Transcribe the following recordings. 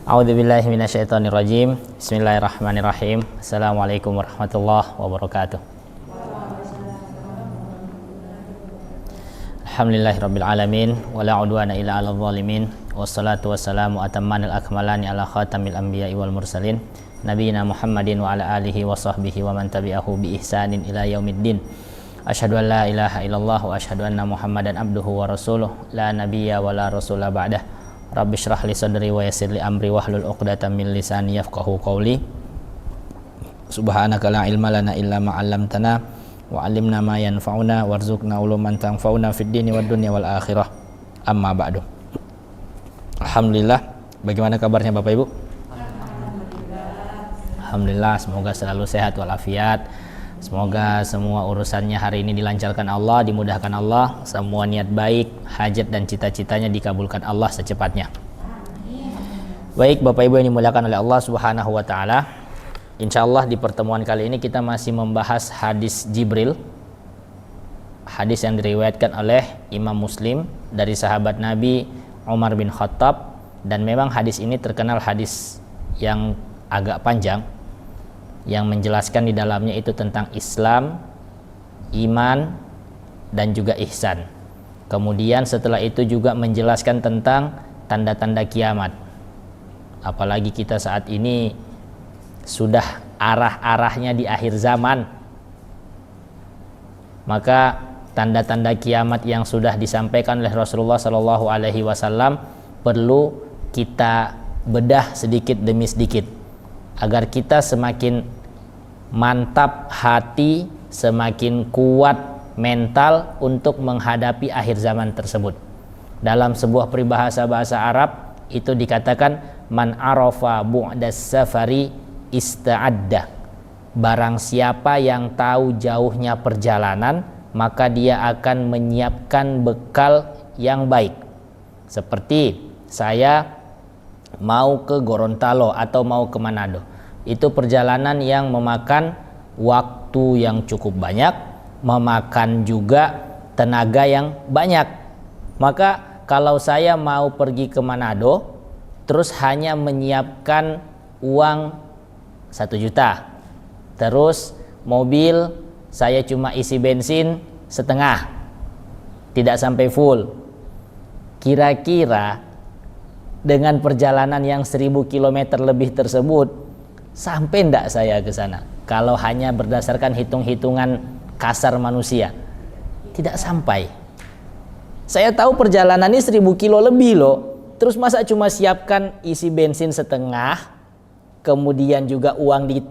A'udzubillahi minasyaitonirrajim. Bismillahirrahmanirrahim. Assalamualaikum warahmatullahi wabarakatuh. Alhamdulillahirabbil alamin wala udwana illa 'alal zalimin. Wassalatu wassalamu atammanul akmalani ala khatamil anbiya'i wal mursalin nabiyina Muhammadin wa ala alihi wa sahbihi wa man tabi'ahu bi ihsanin ila yaumiddin. Asyhadu an la ilaha illallah wa asyhadu anna Muhammadan abduhu wa rasuluh la nabiyya wa la rasula ba'dah. Rabbi shrah li sadri wa yassir li amri wahlul 'uqdatam min lisani yafqahu qawli. Subhanaka la ilma lana illa ma 'allamtana wa 'allimna ma yanfa'una warzuqna uluman tanfa'una fid dini wad dunya wal akhirah. Amma ba'du. Alhamdulillah, bagaimana kabarnya Bapak Ibu? Alhamdulillah, semoga selalu sehat walafiat. Semoga semua urusannya hari ini dilancarkan Allah, dimudahkan Allah, semua niat baik, hajat dan cita-citanya dikabulkan Allah secepatnya. Baik Bapak Ibu yang dimuliakan oleh Allah Subhanahu wa taala. Insyaallah di pertemuan kali ini kita masih membahas hadis Jibril. Hadis yang diriwayatkan oleh Imam Muslim dari sahabat Nabi Umar bin Khattab, dan memang hadis ini terkenal hadis yang agak panjang, yang menjelaskan di dalamnya itu tentang Islam, iman, dan juga ihsan. Kemudian setelah itu juga menjelaskan tentang tanda-tanda kiamat. Apalagi kita saat ini sudah arah-arahnya di akhir zaman, maka tanda-tanda kiamat yang sudah disampaikan oleh Rasulullah SAW perlu kita bedah sedikit demi sedikit, agar kita semakin mantap hati, semakin kuat mental untuk menghadapi akhir zaman tersebut. Dalam sebuah peribahasa bahasa Arab itu dikatakan man arafa bu'das safari ista'adda. Barang siapa yang tahu jauhnya perjalanan, maka dia akan menyiapkan bekal yang baik. Seperti saya mau ke Gorontalo atau mau ke Manado, itu perjalanan yang memakan waktu yang cukup banyak, memakan juga tenaga yang banyak. Maka kalau saya mau pergi ke Manado terus hanya menyiapkan uang 1 juta, terus mobil saya cuma isi bensin setengah, tidak sampai full, kira-kira dengan perjalanan yang 1000 km lebih tersebut sampai enggak saya ke sana? Kalau hanya berdasarkan hitung-hitungan kasar manusia, tidak sampai. Saya tahu perjalanan ini 1000 kilo lebih loh, terus masa cuma siapkan isi bensin setengah, kemudian juga uang di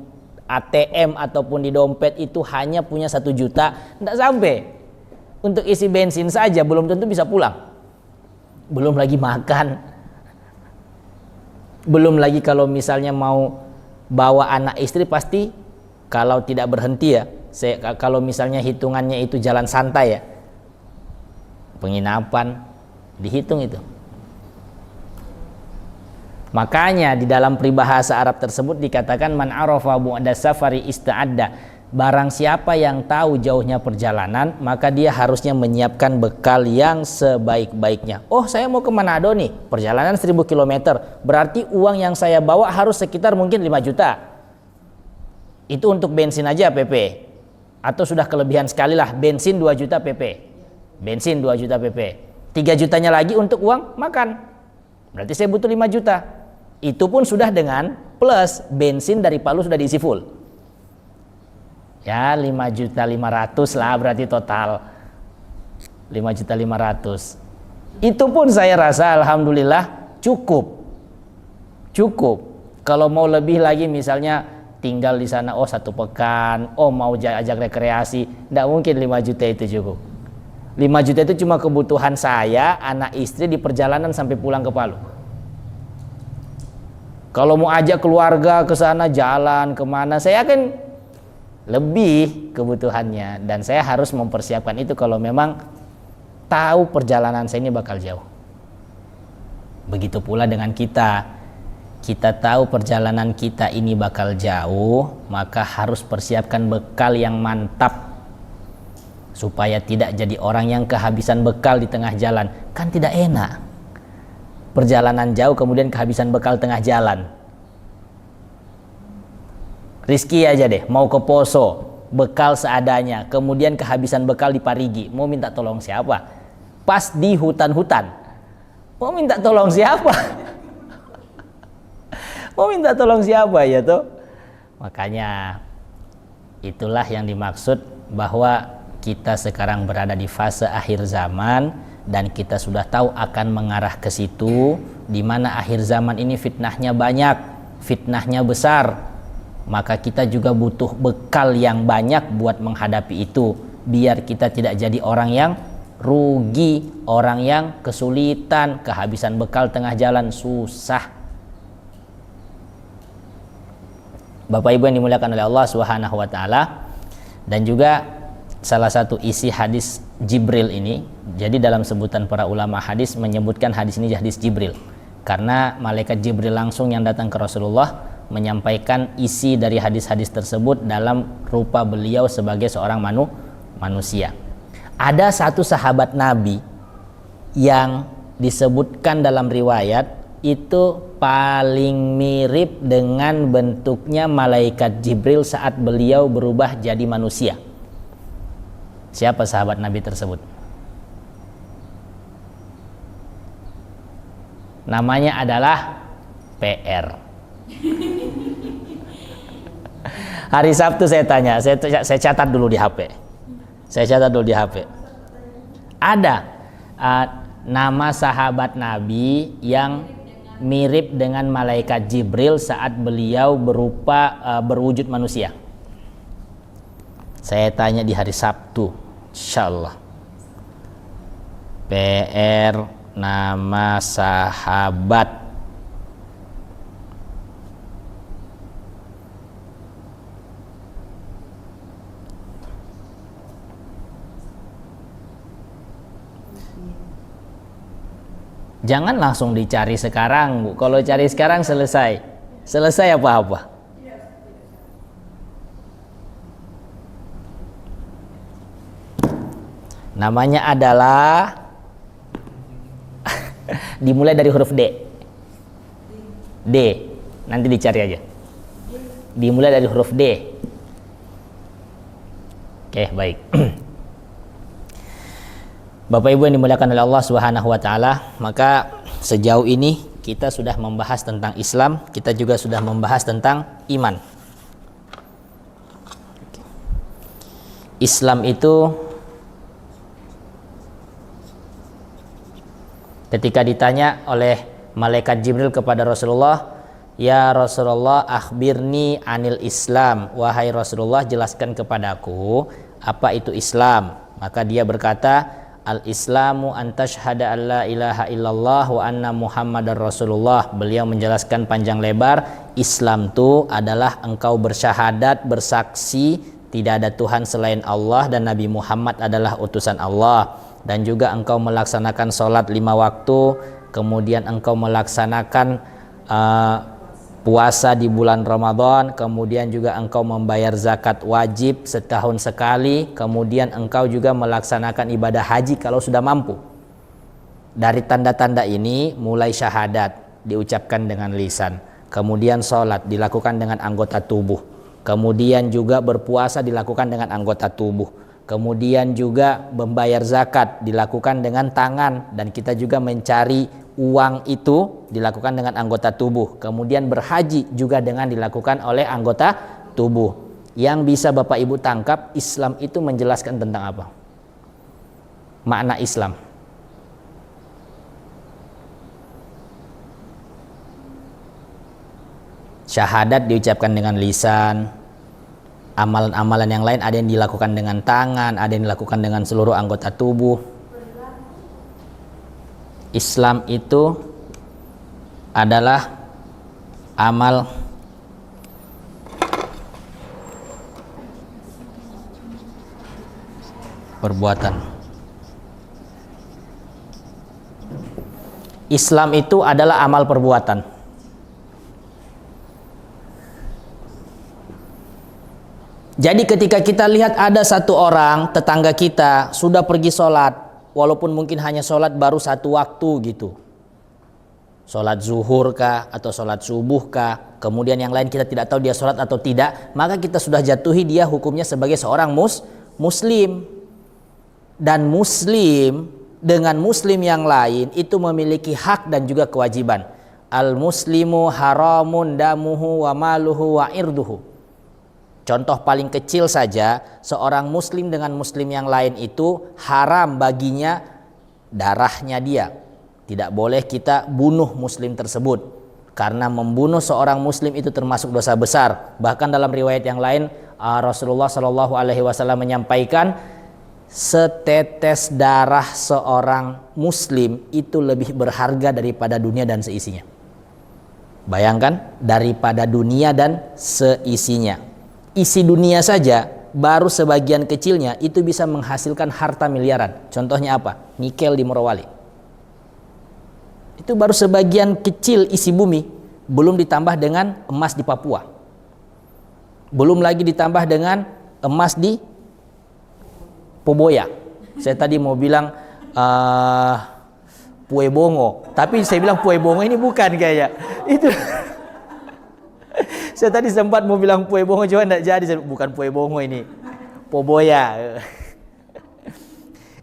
ATM ataupun di dompet itu hanya punya 1 juta, enggak sampai. Untuk isi bensin saja belum tentu bisa pulang, belum lagi makan, belum lagi kalau misalnya mau bawa anak istri, pasti kalau tidak berhenti ya, kalau misalnya hitungannya itu jalan santai ya, penginapan dihitung itu. Makanya di dalam peribahasa Arab tersebut dikatakan man arafa bu'das safari ista'adda. Barang siapa yang tahu jauhnya perjalanan, maka dia harusnya menyiapkan bekal yang sebaik-baiknya. Oh, saya mau ke Manado nih, perjalanan 1000 km, berarti uang yang saya bawa harus sekitar mungkin 5 juta. Itu untuk bensin aja PP. Atau sudah kelebihan sekali lah, bensin 2 juta PP. Bensin 2 juta PP. 3 jutanya lagi untuk uang makan. Berarti saya butuh 5 juta. Itu pun sudah dengan plus bensin dari Palu sudah diisi full. Ya 5.500.000 lah berarti total 5.500.000. Itu pun saya rasa alhamdulillah cukup. Kalau mau lebih lagi, misalnya tinggal di sana 1 pekan, mau ajak rekreasi, tidak mungkin 5 juta itu cukup. 5 juta itu cuma kebutuhan saya, anak istri di perjalanan sampai pulang ke Palu. Kalau mau ajak keluarga ke sana jalan kemana, saya akan lebih kebutuhannya, dan saya harus mempersiapkan itu kalau memang tahu perjalanan saya ini bakal jauh. Begitu pula dengan kita tahu perjalanan kita ini bakal jauh, maka harus persiapkan bekal yang mantap supaya tidak jadi orang yang kehabisan bekal di tengah jalan. Kan tidak enak. perjalanan jauh kemudian kehabisan bekal tengah jalan. Rizki aja deh, mau ke Poso, bekal seadanya, kemudian kehabisan bekal di Parigi, mau minta tolong siapa? Pas di hutan-hutan, mau minta tolong siapa? Mau minta tolong siapa ya toh? Makanya itulah yang dimaksud bahwa kita sekarang berada di fase akhir zaman dan kita sudah tahu akan mengarah ke situ, di mana akhir zaman ini fitnahnya banyak, fitnahnya besar. Maka kita juga butuh bekal yang banyak buat menghadapi itu, biar kita tidak jadi orang yang rugi, orang yang kesulitan, kehabisan bekal tengah jalan, susah. Bapak Ibu yang dimuliakan oleh Allah Subhanahu wa taala, dan juga salah satu isi hadis Jibril ini, jadi dalam sebutan para ulama hadis menyebutkan hadis ini hadis Jibril karena malaikat Jibril langsung yang datang ke Rasulullah menyampaikan isi dari hadis-hadis tersebut dalam rupa beliau sebagai seorang manusia. Ada satu sahabat Nabi yang disebutkan dalam riwayat itu paling mirip dengan bentuknya malaikat Jibril saat beliau berubah jadi manusia. Siapa sahabat Nabi tersebut? Namanya adalah PR. Hari Sabtu saya tanya, saya catat dulu di HP. Ada nama sahabat Nabi yang mirip dengan malaikat Jibril saat beliau berwujud manusia. Saya tanya di hari Sabtu, insyaallah. PR nama sahabat. Jangan langsung dicari sekarang, Bu. Kalau cari sekarang selesai apa-apa. Namanya adalah dimulai dari huruf D. D. Nanti dicari aja. Dimulai dari huruf D. Oke, baik. Bapak Ibu yang dimuliakan oleh Allah Subhanahu wa taala, maka sejauh ini kita sudah membahas tentang Islam, kita juga sudah membahas tentang iman. Islam itu ketika ditanya oleh malaikat Jibril kepada Rasulullah, "Ya Rasulullah, akhbirni anil Islam." Wahai Rasulullah, jelaskan kepadaku apa itu Islam. Maka dia berkata, Al-Islamu antashhada an la ilaha illallah wa anna Muhammadar Rasulullah. Beliau menjelaskan panjang lebar, Islam itu adalah engkau bersyahadat, bersaksi tidak ada Tuhan selain Allah dan Nabi Muhammad adalah utusan Allah, dan juga engkau melaksanakan sholat 5 waktu, kemudian engkau melaksanakan puasa di bulan Ramadan, kemudian juga engkau membayar zakat wajib setahun sekali, kemudian engkau juga melaksanakan ibadah haji kalau sudah mampu. Dari tanda-tanda ini mulai syahadat diucapkan dengan lisan, kemudian sholat dilakukan dengan anggota tubuh, kemudian juga berpuasa dilakukan dengan anggota tubuh, kemudian juga membayar zakat dilakukan dengan tangan, dan kita juga mencari uang itu dilakukan dengan anggota tubuh, kemudian berhaji juga dengan dilakukan oleh anggota tubuh. Yang bisa Bapak Ibu tangkap, Islam itu menjelaskan tentang apa? Makna Islam. Syahadat diucapkan dengan lisan, amalan-amalan yang lain ada yang dilakukan dengan tangan, ada yang dilakukan dengan seluruh anggota tubuh. Islam itu adalah amal perbuatan. Islam itu adalah amal perbuatan. Jadi ketika kita lihat ada satu orang tetangga kita sudah pergi sholat, walaupun mungkin hanya sholat baru 1 waktu gitu, sholat zuhur kah atau sholat subuh kah, kemudian yang lain kita tidak tahu dia sholat atau tidak, maka kita sudah jatuhi dia hukumnya sebagai seorang muslim. Dan muslim dengan muslim yang lain itu memiliki hak dan juga kewajiban. Al muslimu haramun damuhu wa maluhu wa irduhu. Contoh paling kecil saja, seorang muslim dengan muslim yang lain itu haram baginya darahnya dia. Tidak boleh kita bunuh muslim tersebut, karena membunuh seorang muslim itu termasuk dosa besar. Bahkan dalam riwayat yang lain Rasulullah Shallallahu Alaihi Wasallam menyampaikan, setetes darah seorang muslim itu lebih berharga daripada dunia dan seisinya. Bayangkan, daripada dunia dan seisinya. Isi dunia saja baru sebagian kecilnya itu bisa menghasilkan harta miliaran. Contohnya apa? Nikel di Morowali. Itu baru sebagian kecil isi bumi, belum ditambah dengan emas di Papua, belum lagi ditambah dengan emas di Poboya. Saya tadi mau bilang Puebongo, tapi saya bilang Puebongo ini bukan kayaknya itu. Saya tadi sempat mau bilang Puebongo, cuma tidak jadi, bukan Puebongo ini, Poboya.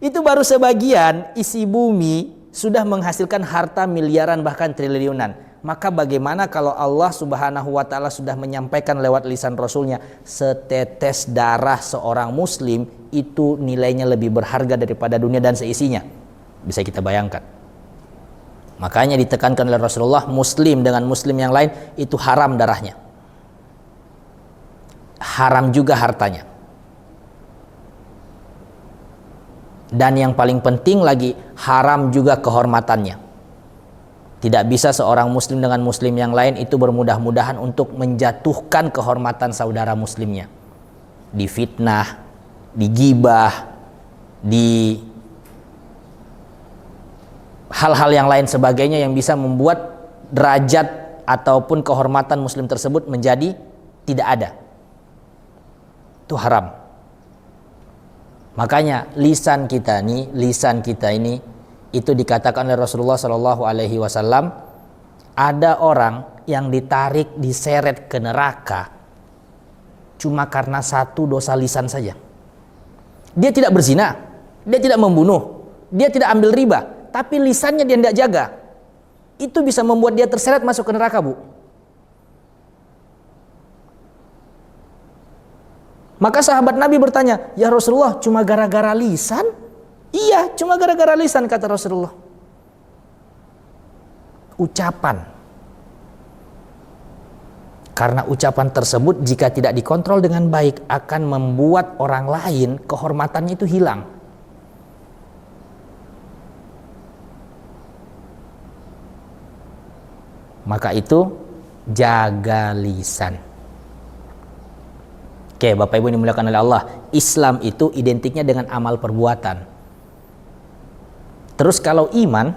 Itu baru sebagian isi bumi sudah menghasilkan harta miliaran bahkan triliunan. Maka bagaimana kalau Allah Subhanahu wa taala sudah menyampaikan lewat lisan Rasulnya, setetes darah seorang muslim itu nilainya lebih berharga daripada dunia dan seisinya. Bisa kita bayangkan. Makanya ditekankan oleh Rasulullah, muslim dengan muslim yang lain itu haram darahnya. Haram juga hartanya. Dan yang paling penting lagi, haram juga kehormatannya. Tidak bisa seorang muslim dengan muslim yang lain itu bermudah-mudahan untuk menjatuhkan kehormatan saudara muslimnya. Difitnah, digibah, di hal-hal yang lain sebagainya yang bisa membuat derajat ataupun kehormatan muslim tersebut menjadi tidak ada. Itu haram. Makanya lisan kita ini itu dikatakan oleh Rasulullah Shallallahu Alaihi Wasallam, ada orang yang ditarik, diseret ke neraka cuma karena satu dosa lisan saja. Dia tidak berzina, dia tidak membunuh, dia tidak ambil riba, tapi lisannya dia tidak jaga. Itu bisa membuat dia terseret masuk ke neraka, Bu. Maka sahabat Nabi bertanya, ya Rasulullah, cuma gara-gara lisan? Iya, cuma gara-gara lisan, kata Rasulullah. Ucapan. Karena ucapan tersebut jika tidak dikontrol dengan baik akan membuat orang lain kehormatannya itu hilang. Maka itu jaga lisan. Oke, Bapak Ibu yang dimuliakan oleh Allah, Islam itu identiknya dengan amal perbuatan. Terus kalau iman,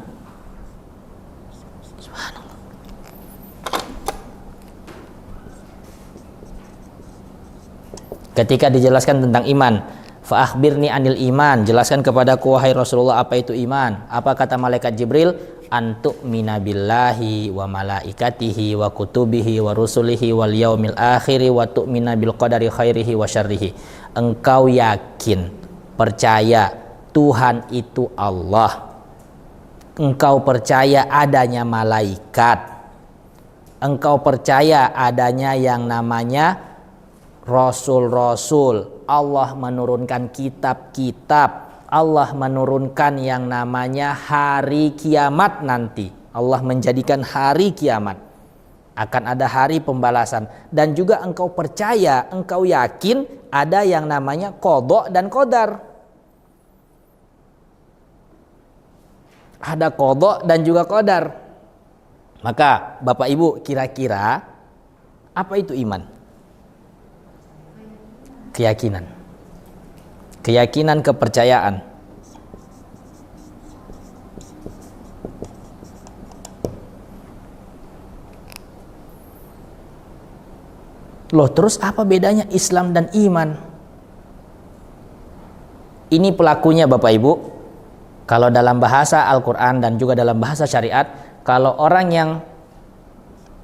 ketika dijelaskan tentang iman, fa akhbirni anil iman, jelaskan kepadaku wahai Rasulullah apa itu iman. Apa kata malaikat Jibril? Antu'mina billahi wa malaikatihi wa kutubihi wa rusulihi wal yaumil akhiri wa tu'mina bil qadari khairihi wa syarrihi. Engkau yakin, percaya Tuhan itu Allah. Engkau percaya adanya malaikat. Engkau percaya adanya yang namanya rasul-rasul. Allah menurunkan kitab-kitab. Allah menurunkan yang namanya hari kiamat nanti. Allah menjadikan hari kiamat. Akan ada hari pembalasan. Dan juga engkau percaya, engkau yakin ada yang namanya qadha dan qadar. Ada qadha dan juga qadar. Maka Bapak Ibu, kira-kira apa itu iman? Keyakinan. Keyakinan, kepercayaan. Loh, terus apa bedanya Islam dan iman? Ini pelakunya Bapak Ibu. Kalau dalam bahasa Al-Quran dan juga dalam bahasa syariat, kalau orang yang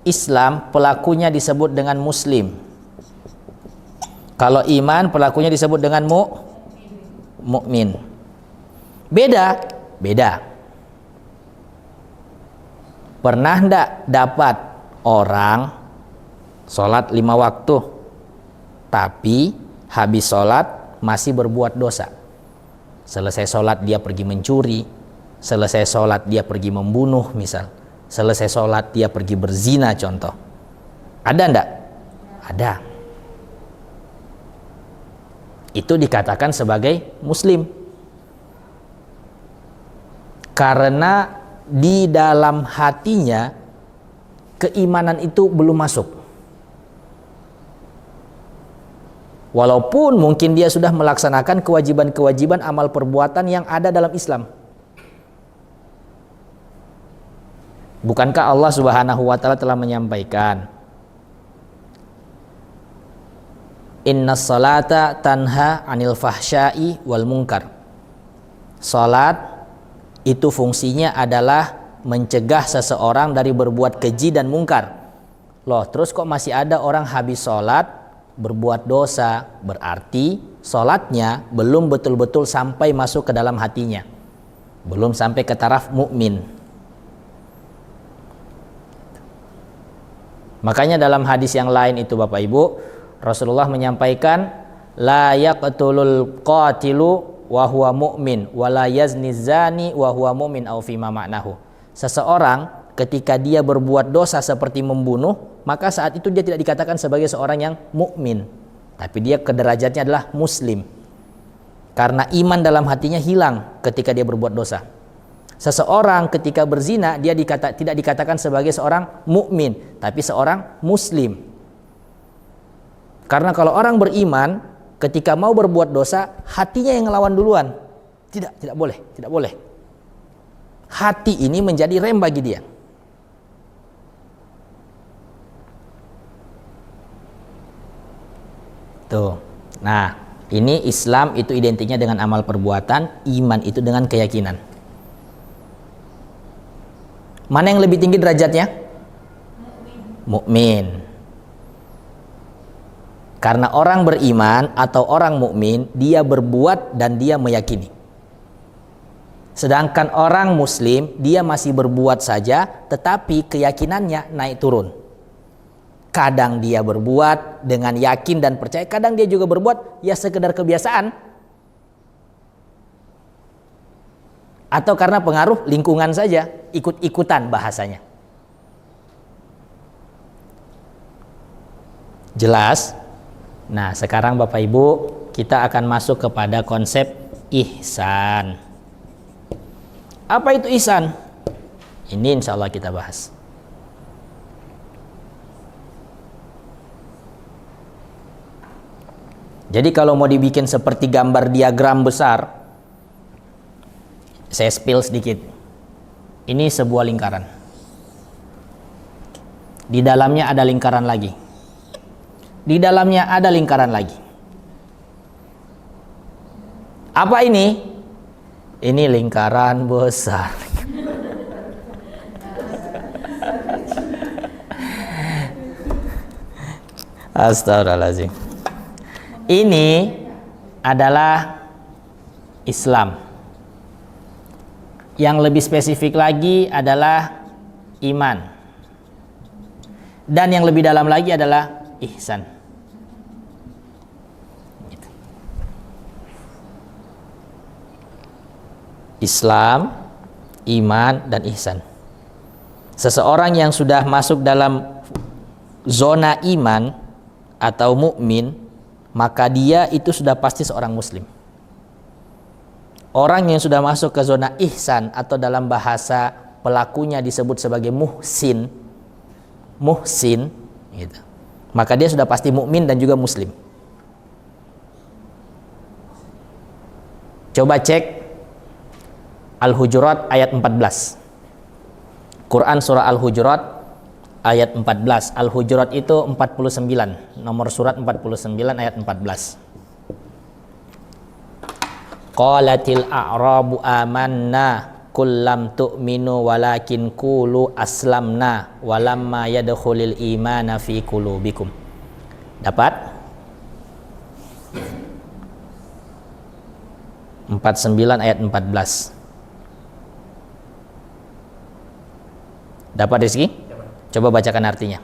Islam pelakunya disebut dengan muslim. Kalau iman pelakunya disebut dengan mukmin. Beda. Pernah ndak dapat orang sholat 5 waktu tapi habis sholat masih berbuat dosa? Selesai sholat dia pergi mencuri, selesai sholat dia pergi membunuh misal, selesai sholat dia pergi berzina contoh. Ada ndak? Ada. Itu dikatakan sebagai muslim karena di dalam hatinya keimanan itu belum masuk. Walaupun mungkin dia sudah melaksanakan kewajiban-kewajiban amal perbuatan yang ada dalam Islam. Bukankah Allah Subhanahu wa taala telah menyampaikan, Innas salata tanha 'anil fahsya'i wal munkar. Salat itu fungsinya adalah mencegah seseorang dari berbuat keji dan mungkar. Loh, terus kok masih ada orang habis sholat berbuat dosa? Berarti sholatnya belum betul-betul sampai masuk ke dalam hatinya, belum sampai ke taraf mukmin. Makanya dalam hadis yang lain itu Bapak Ibu, Rasulullah menyampaikan, la yaqtulul qatilu wa huwa mu'min wa la yazni zani wa huwa mu'min au fima ma'nahu. Seseorang ketika dia berbuat dosa seperti membunuh, maka saat itu dia tidak dikatakan sebagai seorang yang mukmin, tapi dia kederajatnya adalah muslim. Karena iman dalam hatinya hilang ketika dia berbuat dosa. Seseorang ketika berzina dia tidak dikatakan sebagai seorang mukmin, tapi seorang muslim. Karena kalau orang beriman ketika mau berbuat dosa, hatinya yang ngelawan duluan. Tidak boleh. Hati ini menjadi rem bagi dia. Tuh. Nah, ini Islam itu identiknya dengan amal perbuatan, iman itu dengan keyakinan. Mana yang lebih tinggi derajatnya? Mukmin. Karena orang beriman atau orang mukmin, dia berbuat dan dia meyakini. Sedangkan orang muslim, dia masih berbuat saja, tetapi keyakinannya naik turun. Kadang dia berbuat dengan yakin dan percaya, kadang dia juga berbuat ya sekedar kebiasaan. Atau karena pengaruh lingkungan saja, ikut-ikutan bahasanya. Jelas? Nah, sekarang Bapak Ibu, kita akan masuk kepada konsep ihsan. Apa itu ihsan? Ini insya Allah kita bahas. Jadi kalau mau dibikin seperti gambar diagram besar, saya spill sedikit. Ini sebuah lingkaran. Di dalamnya ada lingkaran lagi. Di dalamnya ada lingkaran lagi. Apa ini? Ini lingkaran besar. Astagfirullahaladzim. Ini adalah Islam. Yang lebih spesifik lagi adalah iman. Dan yang lebih dalam lagi adalah ihsan. Islam, iman, dan ihsan. Seseorang yang sudah masuk dalam zona iman atau mukmin, maka dia itu sudah pasti seorang muslim. Orang yang sudah masuk ke zona ihsan atau dalam bahasa pelakunya disebut sebagai muhsin, gitu. Maka dia sudah pasti mukmin dan juga muslim. Coba cek Al-Hujurat ayat 14. Quran surah Al-Hujurat ayat 14. Al-Hujurat itu 49. Nomor surat 49 ayat 14. Qalatil a'rabu amanna Qul lam tu'minu walakin qulu aslamna walamma yadkhulil imana fi qulubikum. Dapat? 49 ayat 14. Dapat Rizki? Coba bacakan artinya.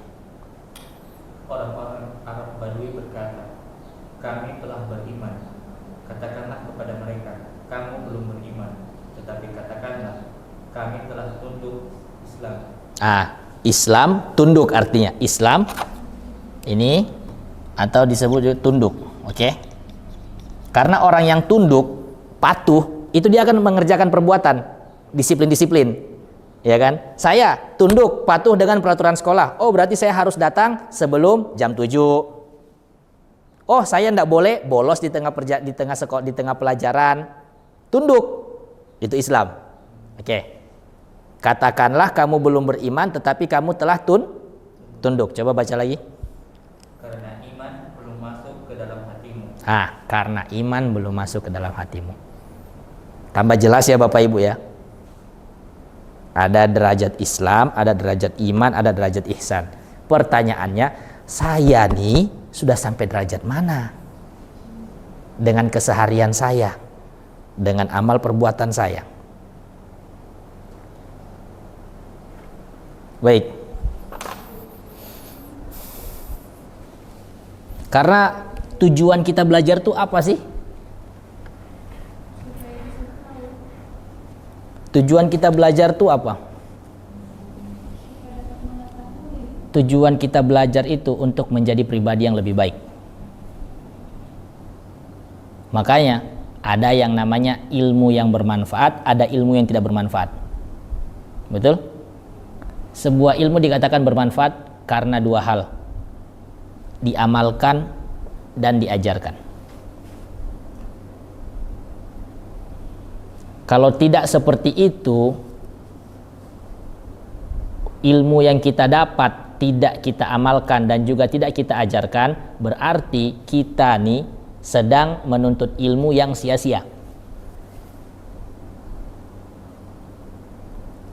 Orang-orang Arab Badui berkata, kami telah beriman. Katakanlah kepada mereka, kamu belum beriman. Tetapi katakanlah, kami telah tunduk Islam. Islam tunduk artinya. Islam ini atau disebut tunduk. Oke? Karena orang yang tunduk, patuh, itu dia akan mengerjakan perbuatan, disiplin-disiplin. Ya kan? Saya tunduk, patuh dengan peraturan sekolah. Oh, berarti saya harus datang sebelum jam 7. Oh, saya tidak boleh bolos di tengah sekolah, di tengah pelajaran. Tunduk. Itu Islam. Oke. Katakanlah kamu belum beriman tetapi kamu telah tunduk. Coba baca lagi. Karena iman belum masuk ke dalam hatimu. Karena iman belum masuk ke dalam hatimu. Tambah jelas ya Bapak Ibu ya. Ada derajat Islam, ada derajat iman, ada derajat ihsan. Pertanyaannya, saya nih sudah sampai derajat mana? Dengan keseharian saya, dengan amal perbuatan saya. Baik. Karena tujuan kita belajar tuh apa sih? Tujuan kita belajar tuh apa? Tujuan kita belajar itu untuk menjadi pribadi yang lebih baik. Makanya ada yang namanya ilmu yang bermanfaat, ada ilmu yang tidak bermanfaat. Betul? Sebuah ilmu dikatakan bermanfaat karena dua hal. Diamalkan dan diajarkan. Kalau tidak seperti itu, ilmu yang kita dapat tidak kita amalkan dan juga tidak kita ajarkan, berarti kita nih sedang menuntut ilmu yang sia-sia.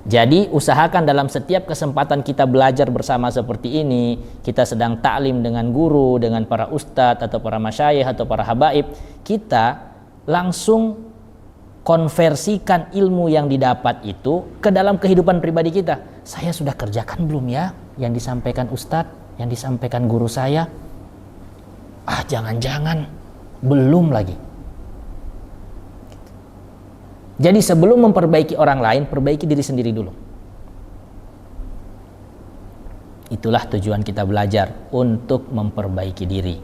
Jadi usahakan dalam setiap kesempatan kita belajar bersama seperti ini, kita sedang taklim dengan guru, dengan para ustadz atau para masyayikh atau para habaib, kita langsung konversikan ilmu yang didapat itu ke dalam kehidupan pribadi kita. Saya sudah kerjakan belum ya yang disampaikan ustadz, yang disampaikan guru saya? Jangan-jangan belum lagi. Jadi sebelum memperbaiki orang lain, perbaiki diri sendiri dulu. Itulah tujuan kita belajar, untuk memperbaiki diri.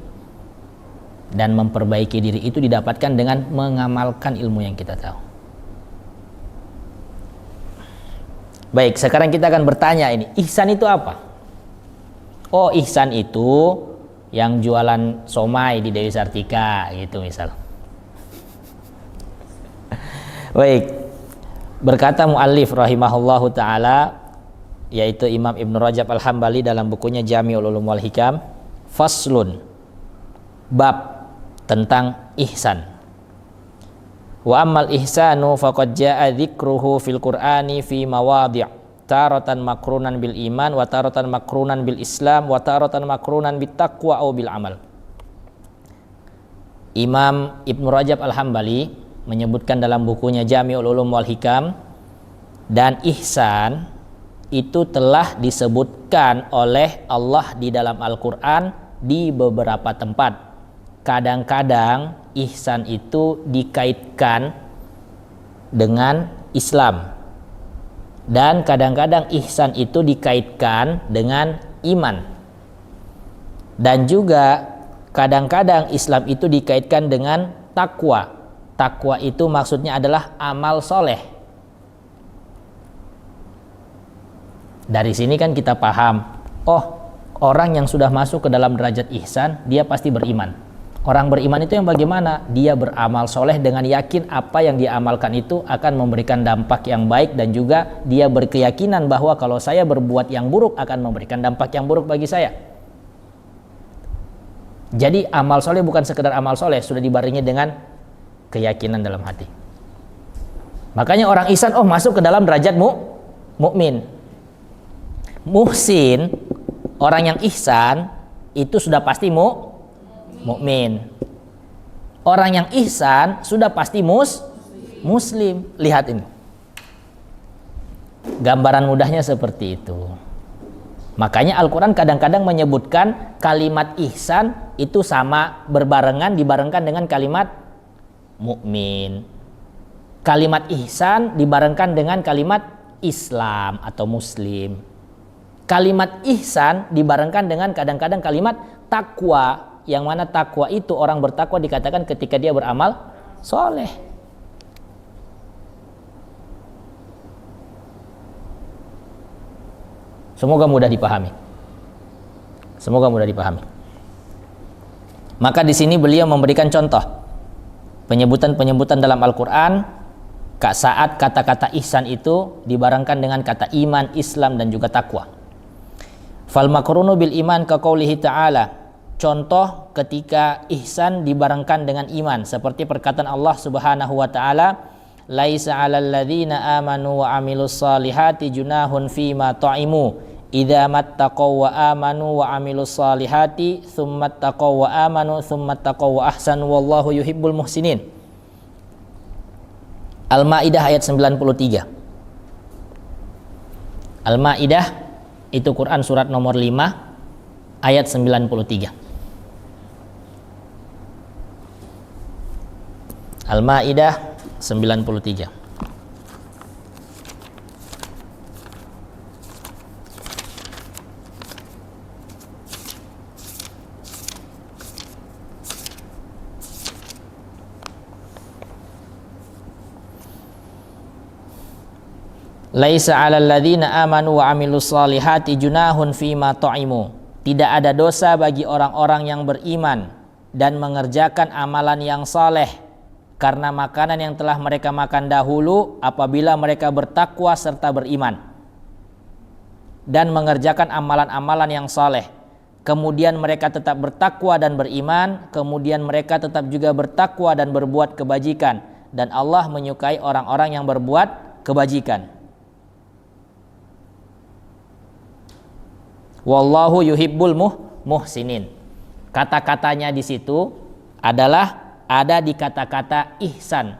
Dan memperbaiki diri itu didapatkan dengan mengamalkan ilmu yang kita tahu. Baik, sekarang kita akan bertanya ini, ihsan itu apa? Oh, ihsan itu yang jualan somai di Dewi Sartika gitu misal. Baik, berkata muallif rahimahullahu ta'ala, yaitu Imam Ibn Rajab Al-Hambali dalam bukunya Jami'ul Ulum wal Hikam, faslun, bab tentang ihsan. Wa ammal ihsanu faqad jaa dzikruhu fil Qur'ani fi mawadhi' taratan makrunan bil iman wa taratan makrunan bil Islam wa taratan makrunan bit taqwa au bil amal. Imam Ibn Rajab Al-Hambali menyebutkan dalam bukunya Jami'ul Ulum wal Hikam, dan ihsan itu telah disebutkan oleh Allah di dalam Al-Qur'an di beberapa tempat. Kadang-kadang ihsan itu dikaitkan dengan Islam, dan kadang-kadang ihsan itu dikaitkan dengan iman, dan juga kadang-kadang Islam itu dikaitkan dengan takwa. Takwa itu maksudnya adalah amal soleh. Dari sini kan kita paham, oh, orang yang sudah masuk ke dalam derajat ihsan, dia pasti beriman. Orang beriman itu yang bagaimana? Dia beramal soleh dengan yakin apa yang dia amalkan itu akan memberikan dampak yang baik, dan juga dia berkeyakinan bahwa kalau saya berbuat yang buruk akan memberikan dampak yang buruk bagi saya. Jadi amal soleh bukan sekedar amal soleh, sudah dibarengi dengan keyakinan dalam hati. Makanya orang ihsan masuk ke dalam derajat mukmin. Muhsin, orang yang ihsan itu sudah pasti mukmin. Orang yang ihsan sudah pasti muslim. Lihat ini. Gambaran mudahnya seperti itu. Makanya Al-Quran kadang-kadang menyebutkan kalimat ihsan itu sama dibarengkan dengan kalimat mukmin. Kalimat ihsan dibarengkan dengan kalimat Islam atau Muslim. Kalimat ihsan dibarengkan dengan kadang-kadang kalimat takwa, yang mana takwa itu orang bertakwa dikatakan ketika dia beramal soleh. Semoga mudah dipahami. Maka di sini beliau memberikan contoh penyebutan dalam Al-Quran saat kata-kata ihsan itu dibarengkan dengan kata iman, Islam dan juga takwa. Fal makrunu bil iman ka qaulihi ta'ala. Contoh ketika ihsan dibarengkan dengan iman seperti perkataan Allah Subhanahu wa taala, laisa 'alal ladzina amanu wa 'amilus solihati junahun fima ta'imu idza mattaqaw wa amanu wa 'amilus solihati tsumma taqaw wa amanu tsumma taqaw wa ahsanu wallahu yuhibbul muhsinin. Al-Maidah ayat 93. Al-Maidah itu Quran surat nomor 5 ayat 93. Al-Maidah 93. Laisa 'alal ladzina amanu wa 'amilus solihati junahun fima ta'imu. Tidak ada dosa bagi orang-orang yang beriman dan mengerjakan amalan yang saleh karena makanan yang telah mereka makan dahulu apabila mereka bertakwa serta beriman dan mengerjakan amalan-amalan yang saleh. Kemudian mereka tetap bertakwa dan beriman, kemudian mereka tetap juga bertakwa dan berbuat kebajikan, dan Allah menyukai orang-orang yang berbuat kebajikan. Wallahu yuhibbul muhsinin. Kata-katanya di situ adalah ada di kata-kata ihsan.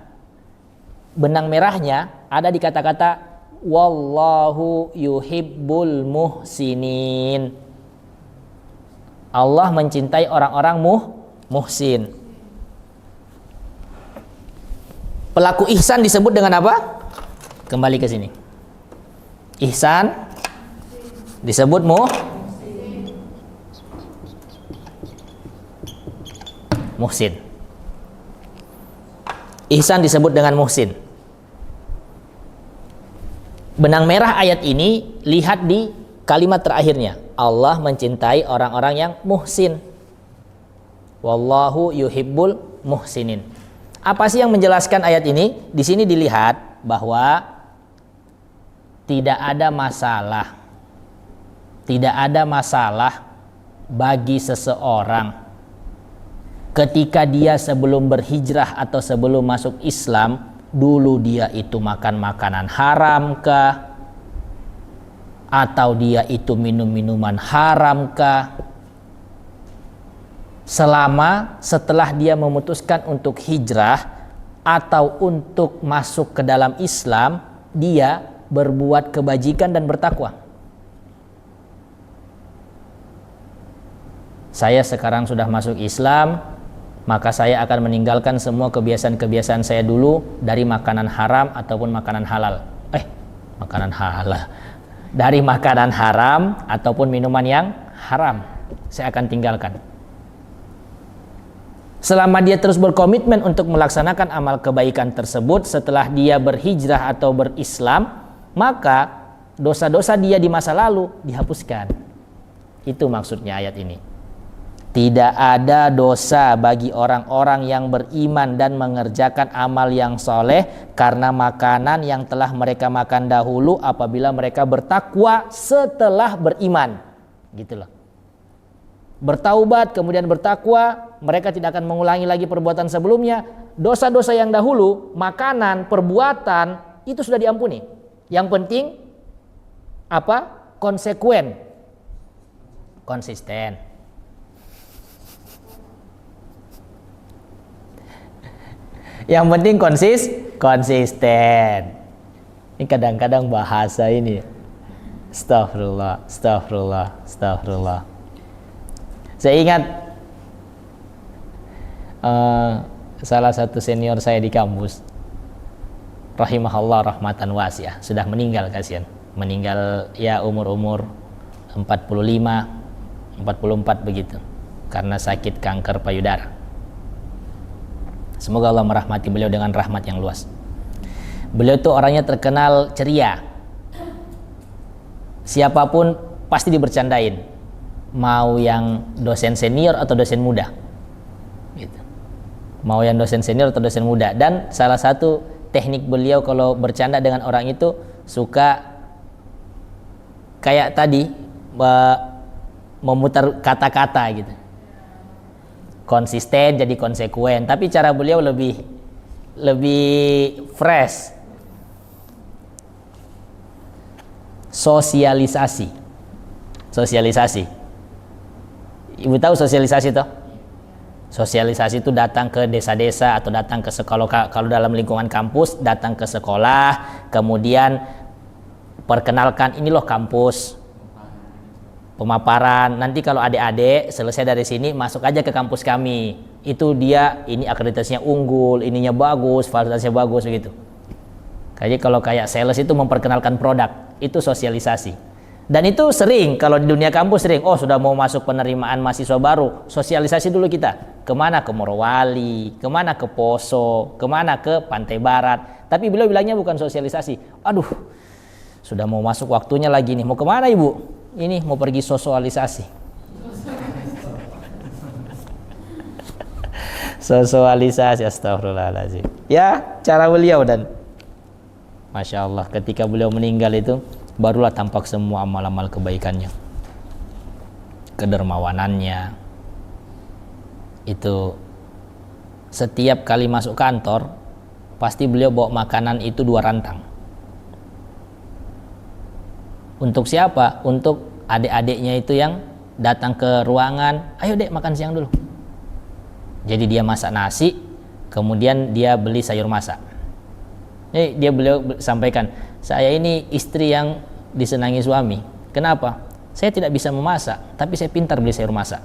Benang merahnya ada di kata-kata wallahu yuhibbul muhsinin. Allah mencintai orang-orang muhsin. Pelaku ihsan disebut dengan apa? Kembali ke sini. Ihsan disebut muhsin. Ihsan disebut dengan muhsin. Benang merah ayat ini lihat di kalimat terakhirnya. Allah mencintai orang-orang yang muhsin. Wallahu yuhibbul muhsinin. Apa sih yang menjelaskan ayat ini? Di sini dilihat bahwa tidak ada masalah bagi seseorang ketika dia sebelum berhijrah atau sebelum masuk Islam, dulu dia itu makan makanan haram kah, atau dia itu minum minuman haram kah, selama setelah dia memutuskan untuk hijrah atau untuk masuk ke dalam Islam, dia berbuat kebajikan dan bertakwa. Saya sekarang sudah masuk Islam, maka saya akan meninggalkan semua kebiasaan-kebiasaan saya dulu dari makanan haram ataupun makanan halal. Dari makanan haram ataupun minuman yang haram, saya akan tinggalkan. Selama dia terus berkomitmen untuk melaksanakan amal kebaikan tersebut setelah dia berhijrah atau berislam, maka dosa-dosa dia di masa lalu dihapuskan. Itu maksudnya ayat ini. Tidak ada dosa bagi orang-orang yang beriman dan mengerjakan amal yang soleh karena makanan yang telah mereka makan dahulu apabila mereka bertakwa setelah beriman. Gitu loh. bertaubat, kemudian bertakwa, mereka tidak akan mengulangi lagi perbuatan sebelumnya. Dosa-dosa yang dahulu, makanan, perbuatan, itu sudah diampuni. Yang penting apa? Konsekuen, konsisten. Yang penting konsisten. Ini kadang-kadang bahasa ini. Astagfirullah. Saya ingat salah satu senior saya di kampus, rahimahullah rahmatan wasi'ah, sudah meninggal, kasihan. Meninggal ya umur 45, 44 begitu, karena sakit kanker payudara. Semoga Allah merahmati beliau dengan rahmat yang luas. Beliau itu orangnya terkenal ceria. Siapapun pasti dibercandain, mau yang dosen senior atau dosen muda gitu. Mau yang dosen senior atau dosen muda. Dan salah satu teknik beliau kalau bercanda dengan orang itu, suka kayak tadi memutar kata-kata gitu. Konsisten jadi konsekuen, tapi cara beliau lebih fresh. Sosialisasi. Ibu tahu sosialisasi toh? Sosialisasi itu datang ke desa-desa atau datang ke sekolah. Kalau dalam lingkungan kampus, datang ke sekolah, kemudian perkenalkan ini loh kampus, pemaparan. Nanti kalau adik-adik selesai dari sini masuk aja ke kampus kami. Itu dia, ini akreditasinya unggul, ininya bagus, fasilitasnya bagus begitu. Jadi kalau kayak sales itu memperkenalkan produk, itu sosialisasi. Dan itu sering, kalau di dunia kampus sering, sudah mau masuk penerimaan mahasiswa baru, sosialisasi dulu kita. Kemana? Ke Morowali, kemana? Ke Poso, kemana? Ke Pantai Barat. Tapi beliau bilangnya bukan sosialisasi. Aduh, sudah mau masuk waktunya lagi nih. Mau kemana ibu? Ini mau pergi sosialisasi. Sosialisasi, astagfirullahaladzim. Ya, cara beliau. Dan Masya Allah, ketika beliau meninggal itu, barulah tampak semua amal-amal kebaikannya, kedermawanannya. Itu setiap kali masuk kantor, pasti beliau bawa makanan itu 2 rantang. Untuk siapa? Untuk adik-adiknya itu yang datang ke ruangan, ayo dek makan siang dulu. Jadi dia masak nasi, kemudian dia beli sayur masak. Beliau sampaikan, saya ini istri yang disenangi suami. Kenapa? Saya tidak bisa memasak, tapi saya pintar beli sayur masak.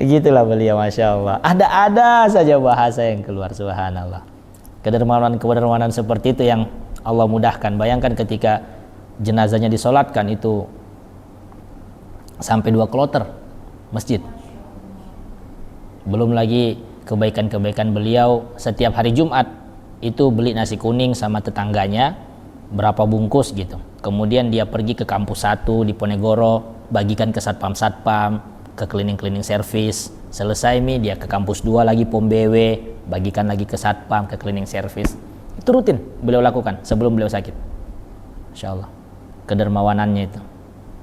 Gitulah beliau, Masya Allah. Ada saja bahasa yang keluar, subhanallah. Kedermawanan seperti itu yang Allah mudahkan. Bayangkan ketika jenazahnya disolatkan itu sampai 2 kloter masjid. Belum lagi kebaikan-kebaikan beliau, setiap hari Jumat itu beli nasi kuning sama tetangganya berapa bungkus gitu. Kemudian dia pergi ke kampus 1 di Ponegoro, bagikan ke satpam, ke cleaning service. Selesai dia ke kampus 2 lagi Pom BW, bagikan lagi ke satpam, ke cleaning service. Itu rutin beliau lakukan sebelum beliau sakit. Insya Allah, kedermawanannya itu.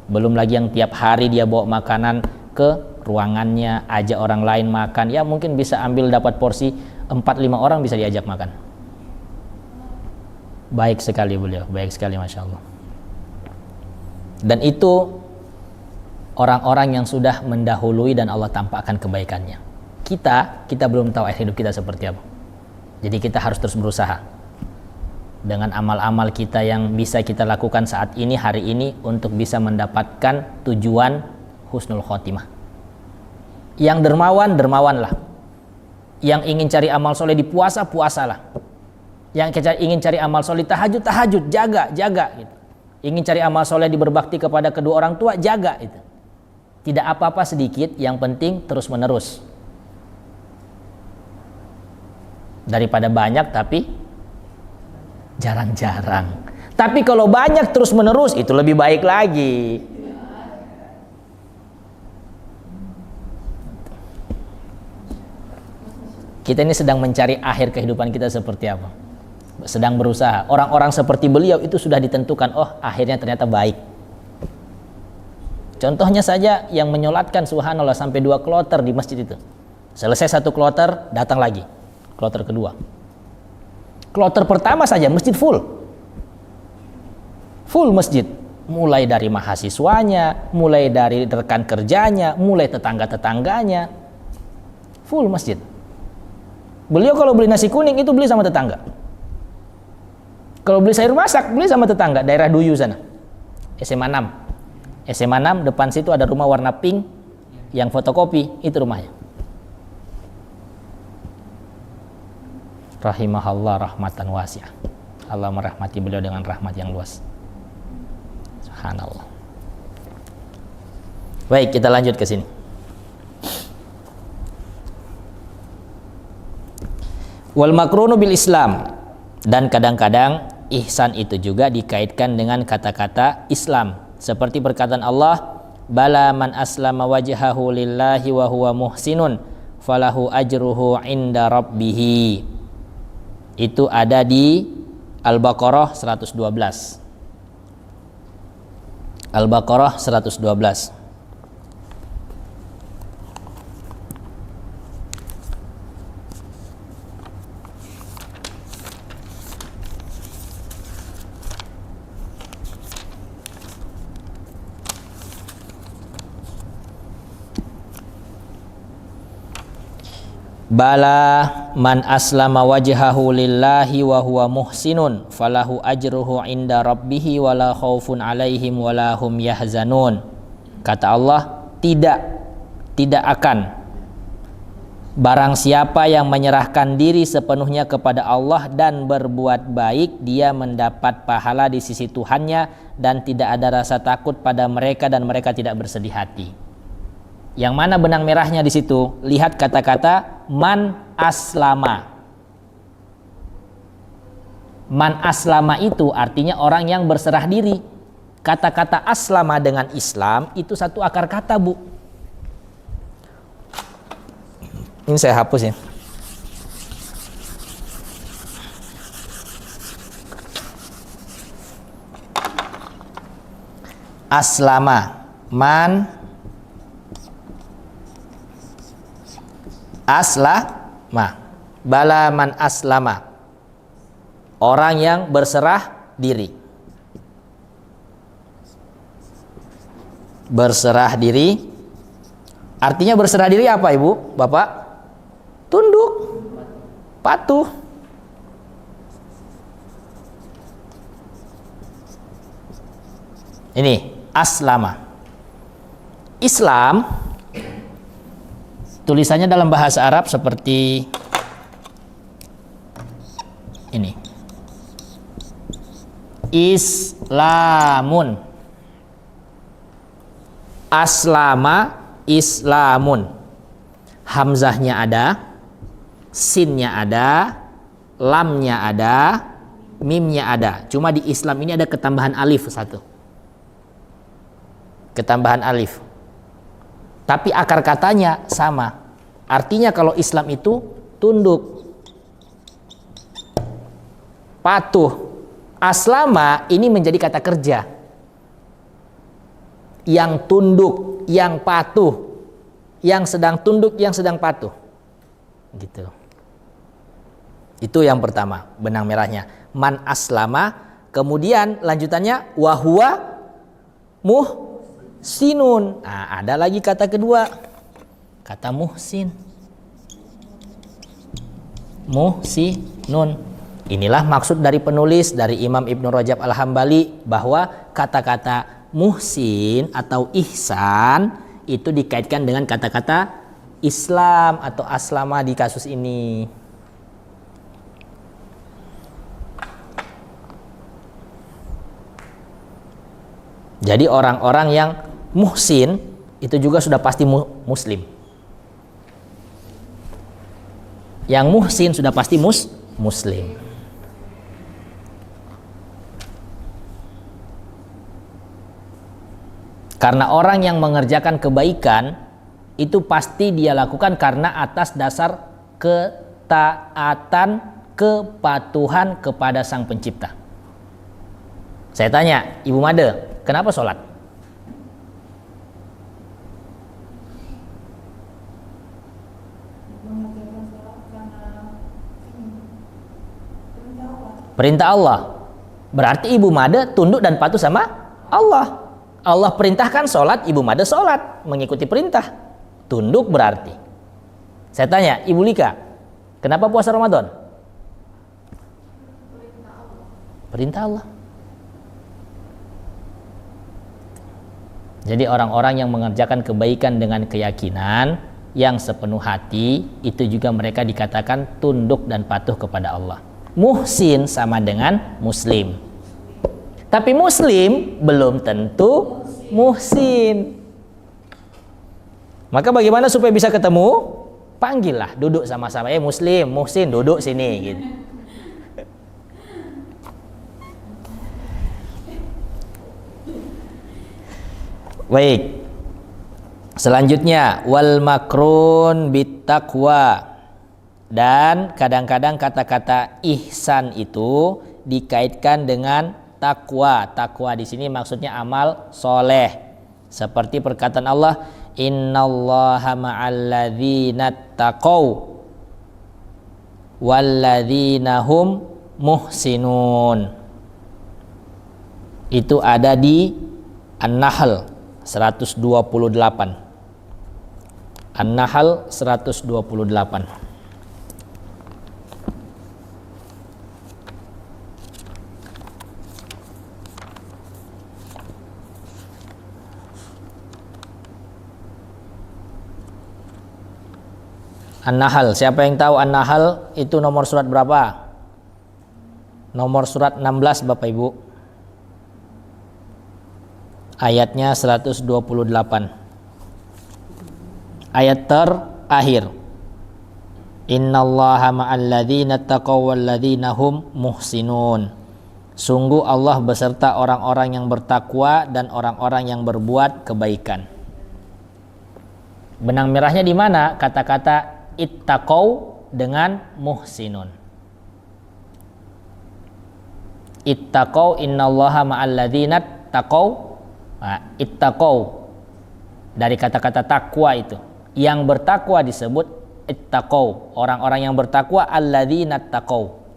Belum lagi yang tiap hari dia bawa makanan ke ruangannya, ajak orang lain makan. Ya mungkin bisa ambil dapat porsi 4-5 orang bisa diajak makan. Baik sekali beliau, baik sekali, Masya Allah. Dan itu orang-orang yang sudah mendahului dan Allah tampakkan kebaikannya. Kita belum tahu akhir hidup kita seperti apa. Jadi kita harus terus berusaha dengan amal-amal kita yang bisa kita lakukan saat ini, hari ini, untuk bisa mendapatkan tujuan husnul khotimah. Yang dermawan, dermawanlah. Yang ingin cari amal soleh di puasa, puasalah. Yang ingin cari amal soleh tahajud, jaga gitu. Ingin cari amal soleh di berbakti kepada kedua orang tua, jaga itu. Tidak apa-apa sedikit, yang penting terus menerus. Daripada banyak tapi jarang-jarang. Tapi kalau banyak terus menerus itu lebih baik lagi. Kita ini sedang mencari akhir kehidupan kita seperti apa. Sedang berusaha. Orang-orang seperti beliau itu sudah ditentukan, oh akhirnya ternyata baik. Contohnya saja yang menyolatkan subhanallah sampai 2 kloter di masjid itu. Selesai 1 kloter, datang lagi. Kloter kedua. Kloter pertama saja masjid full. Full masjid. Mulai dari mahasiswanya, mulai dari rekan kerjanya, mulai tetangga-tetangganya. Full masjid. Beliau kalau beli nasi kuning itu beli sama tetangga. Kalau beli sayur masak, beli sama tetangga, daerah Duyu sana. SMA 6. SMA 6 depan situ ada rumah warna pink yang fotokopi, itu rumahnya. Rahimahullah rahmatan wasi'ah. Allah merahmati beliau dengan rahmat yang luas. Subhanallah. Baik, kita lanjut ke sini. Wal makrunu bil Islam, dan kadang-kadang ihsan itu juga dikaitkan dengan kata-kata Islam, seperti perkataan Allah, bala man aslama wajhahu lillahi wa huwa muhsinun falahu ajruhu inda rabbih. Itu ada di Al-Baqarah 112. Al-Baqarah 112. Bala man aslama wajhahu lillahi wa huwa muhsinun falahu ajruhu inda rabbihi wala khaufun alaihim wala hum yahzanun. Kata Allah, tidak akan barang siapa yang menyerahkan diri sepenuhnya kepada Allah dan berbuat baik, dia mendapat pahala di sisi Tuhannya dan tidak ada rasa takut pada mereka dan mereka tidak bersedih hati. Yang mana benang merahnya di situ? Lihat kata-kata man aslama. Man aslama itu artinya orang yang berserah diri. Kata-kata aslama dengan Islam itu satu akar kata, Bu. Ini saya hapus ya. Aslama, man aslama, bala man aslama, orang yang berserah diri. Berserah diri artinya berserah diri apa, Ibu, Bapak? Tunduk, patuh. Ini aslama. Islam tulisannya dalam bahasa Arab seperti ini. Islamun. Aslama, Islamun. Hamzahnya ada, sinnya ada, lamnya ada, mimnya ada. Cuma di Islam ini ada ketambahan alif satu. Ketambahan alif. Tapi akar katanya sama. Artinya kalau Islam itu tunduk, patuh. Aslama ini menjadi kata kerja. Yang tunduk, yang patuh, yang sedang tunduk, yang sedang patuh. Gitu. Itu yang pertama, benang merahnya. Man aslama, kemudian lanjutannya wahwa muhsinun. Nah, ada lagi kata kedua. Kata muhsin. Muhsinun. Inilah maksud dari penulis, dari Imam Ibnu Rajab Al-Hambali, bahwa kata-kata muhsin atau ihsan itu dikaitkan dengan kata-kata Islam atau aslama di kasus ini. Jadi orang-orang yang muhsin itu juga sudah pasti muslim. Yang muhsin sudah pasti muslim. Karena orang yang mengerjakan kebaikan itu pasti dia lakukan karena atas dasar ketaatan, kepatuhan kepada Sang Pencipta. Saya tanya, Ibu Made, kenapa sholat? Perintah Allah. Berarti Ibu Made tunduk dan patuh sama Allah. Allah perintahkan sholat, Ibu Made sholat, mengikuti perintah. Tunduk berarti. Saya tanya, Ibu Lika, kenapa puasa Ramadan? Perintah Allah. Jadi orang-orang yang mengerjakan kebaikan dengan keyakinan yang sepenuh hati, itu juga mereka dikatakan tunduk dan patuh kepada Allah. Muhsin sama dengan muslim. Tapi muslim belum tentu muhsin. Maka bagaimana supaya bisa ketemu? Panggillah, duduk sama-sama. Muslim, muhsin, duduk sini gitu. Baik. Selanjutnya wal makrun bittaqwa. Dan kadang-kadang kata-kata ihsan itu dikaitkan dengan takwa. Takwa di sini maksudnya amal soleh. Seperti perkataan Allah, innallaha ma'alladzina taqaw walladzina hum muhsinun. Itu ada di An-Nahl 128. An-Nahl 128. An-Nahl, siapa yang tahu An-Nahl itu nomor surat berapa? Nomor surat 16 Bapak Ibu. Ayatnya 128. Ayat terakhir. Innallaha ma'alladzina taqaw walladzina hum muhsinun. Sungguh Allah beserta orang-orang yang bertakwa dan orang-orang yang berbuat kebaikan. Benang merahnya di mana? Kata-kata ittaqau dengan muhsinun. Ittaqau innallaha ma'alladzina taqau. Nah, ittaqau dari kata-kata takwa itu. Yang bertakwa disebut ittaqau. Orang-orang yang bertakwa alladzina taqau.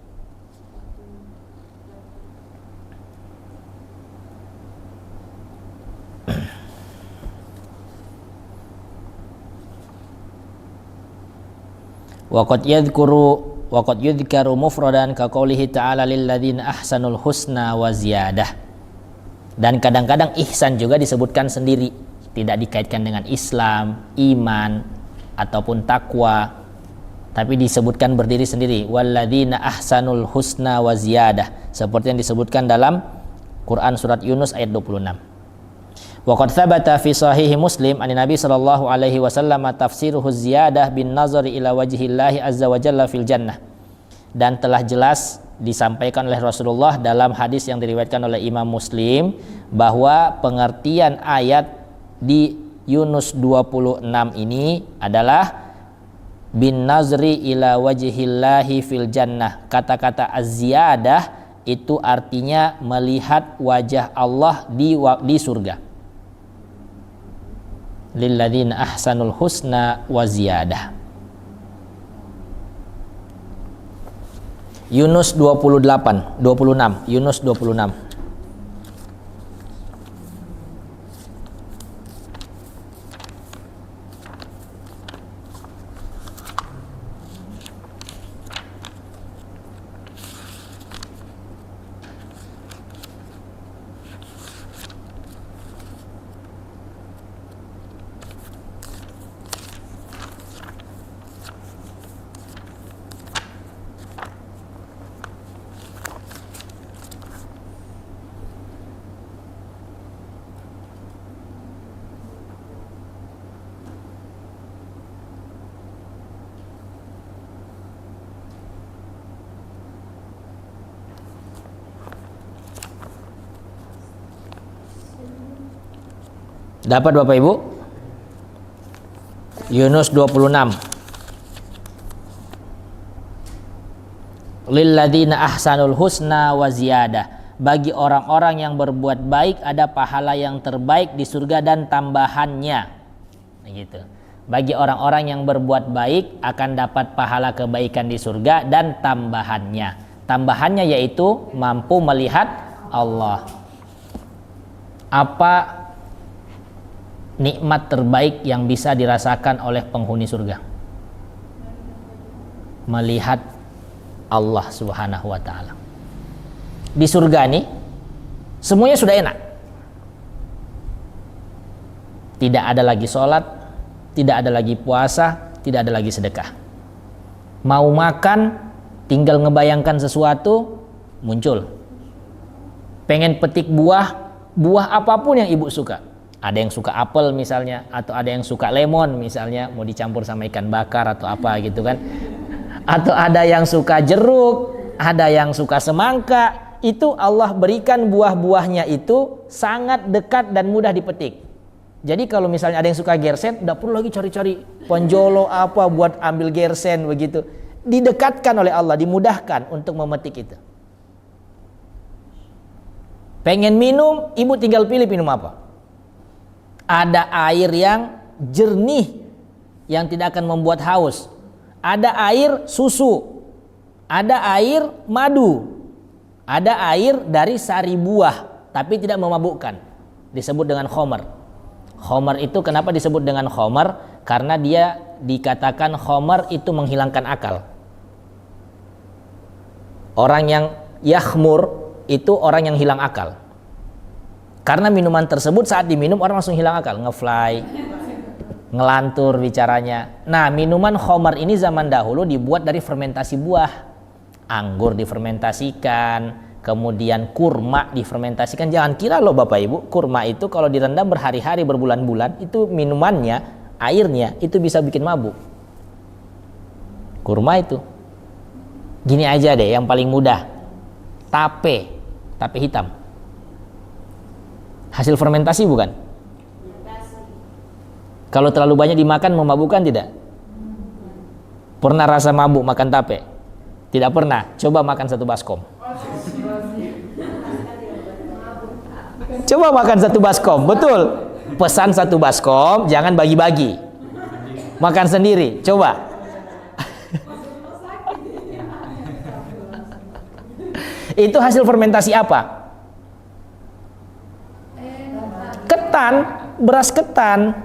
Waqad yudhkaru mufradan ka qoulihi ta'ala lil ladzina ahsanul husna wa ziyadah. Dan kadang-kadang ihsan juga disebutkan sendiri, tidak dikaitkan dengan Islam, iman ataupun takwa, tapi disebutkan berdiri sendiri, wal ladzina ahsanul husna wa ziyadah, seperti yang disebutkan dalam Quran surat Yunus ayat 26. Waqad thabata fi sahih Muslim an Nabi sallallahu alaihi wasallam tafsiruhu ziyadah bin nazari ila wajhillahi azza wa jalla fil jannah. Dan telah jelas disampaikan oleh Rasulullah dalam hadis yang diriwayatkan oleh Imam Muslim bahwa pengertian ayat di Yunus 26 ini adalah bin nazri ila wajhillahi fil jannah. Kata-kata az-ziyadah itu artinya melihat wajah Allah di surga. Lilladzina ahsanul husna wa ziyadah. Yunus 26, Yunus 26. Dapat Bapak Ibu? Yunus 26. lilladzina ahsanul husna wa ziyadah. Bagi orang-orang yang berbuat baik ada pahala yang terbaik di surga dan tambahannya. Gitu. Bagi orang-orang yang berbuat baik akan dapat pahala kebaikan di surga dan tambahannya. Tambahannya yaitu mampu melihat Allah. Apa nikmat terbaik yang bisa dirasakan oleh penghuni surga? Melihat Allah Subhanahu wa taala. Di surga nih semuanya sudah enak. Tidak ada lagi sholat, tidak ada lagi puasa, tidak ada lagi sedekah. Mau makan, tinggal ngebayangkan sesuatu, muncul. Pengen petik buah apapun yang ibu suka. Ada yang suka apel misalnya, atau ada yang suka lemon misalnya, mau dicampur sama ikan bakar atau apa gitu kan. Atau ada yang suka jeruk, ada yang suka semangka. Itu Allah berikan buah-buahnya itu sangat dekat dan mudah dipetik. Jadi kalau misalnya ada yang suka gersen, tidak perlu lagi cari-cari ponjolo apa buat ambil gersen begitu. Didekatkan oleh Allah, dimudahkan untuk memetik itu. Pengen minum, ibu tinggal pilih minum apa. Ada air yang jernih yang tidak akan membuat haus. Ada air susu. Ada air madu. Ada air dari sari buah tapi tidak memabukkan. Disebut dengan khomer. Khomer itu kenapa disebut dengan khomer? Karena dia dikatakan khomer itu menghilangkan akal. Orang yang yakhmur itu orang yang hilang akal. Karena minuman tersebut saat diminum orang langsung hilang akal, ngefly, ngelantur bicaranya. Nah, minuman khomer ini zaman dahulu dibuat dari fermentasi buah. Anggur difermentasikan, kemudian kurma difermentasikan. Jangan kira loh Bapak Ibu, kurma itu kalau direndam berhari-hari berbulan-bulan, itu minumannya, airnya itu bisa bikin mabuk. Kurma itu. Gini aja deh yang paling mudah. Tape hitam. Hasil fermentasi bukan? Kalau terlalu banyak dimakan memabukkan tidak? Pernah rasa mabuk makan tape? Tidak pernah. Coba makan satu baskom. Coba makan satu baskom, betul. Pesan satu baskom, jangan bagi-bagi. Makan sendiri, coba. Itu hasil fermentasi apa? Ketan, beras ketan.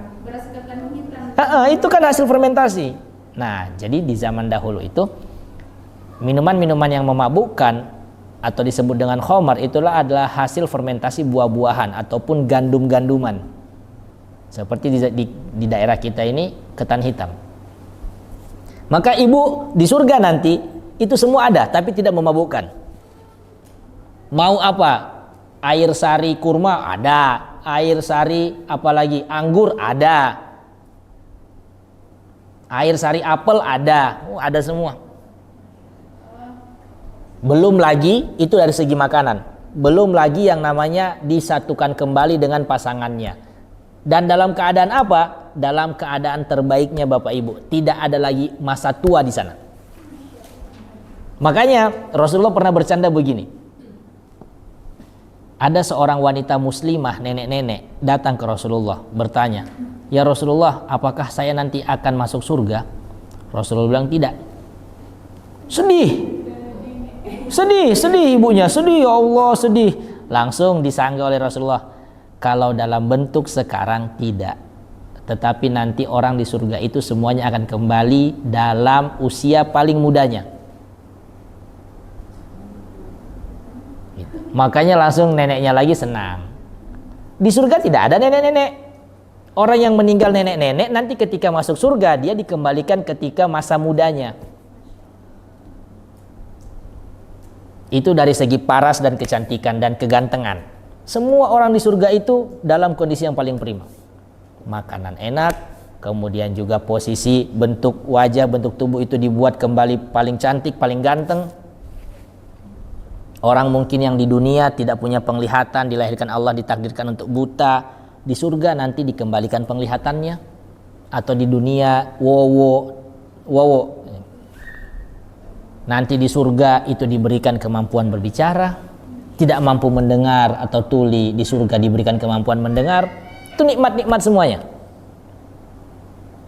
Itu kan hasil fermentasi. Nah, jadi di zaman dahulu itu minuman-minuman yang memabukkan atau disebut dengan khomer itulah adalah hasil fermentasi buah-buahan ataupun gandum-ganduman. Seperti di daerah kita ini ketan hitam. Maka ibu di surga nanti itu semua ada tapi tidak memabukkan. Mau apa? Air sari kurma ada, air sari apalagi anggur ada, air sari apel ada, ada semua. Belum lagi itu dari segi makanan, belum lagi yang namanya disatukan kembali dengan pasangannya. Dan dalam keadaan apa? Dalam keadaan terbaiknya Bapak Ibu, tidak ada lagi masa tua di sana. Makanya Rasulullah pernah bercanda begini. Ada seorang wanita muslimah, nenek-nenek, datang ke Rasulullah bertanya, "Ya Rasulullah, apakah saya nanti akan masuk surga?" Rasulullah bilang, "Tidak." Sedih ibunya, sedih, ya Allah, sedih. Langsung disanggah oleh Rasulullah, kalau dalam bentuk sekarang tidak, tetapi nanti orang di surga itu semuanya akan kembali dalam usia paling mudanya. Gitu. Makanya langsung neneknya lagi senang. Di surga tidak ada nenek-nenek. Orang yang meninggal nenek-nenek nanti ketika masuk surga dia dikembalikan ketika masa mudanya. Itu dari segi paras dan kecantikan dan kegantengan. Semua orang di surga itu dalam kondisi yang paling prima. Makanan enak, kemudian juga posisi bentuk wajah, bentuk tubuh itu dibuat kembali paling cantik, paling ganteng. Orang mungkin yang di dunia tidak punya penglihatan, dilahirkan Allah ditakdirkan untuk buta, di surga nanti dikembalikan penglihatannya. Atau di dunia wowo Nanti di surga itu diberikan kemampuan berbicara. Tidak mampu mendengar atau tuli, di surga diberikan kemampuan mendengar. Itu nikmat-nikmat semuanya.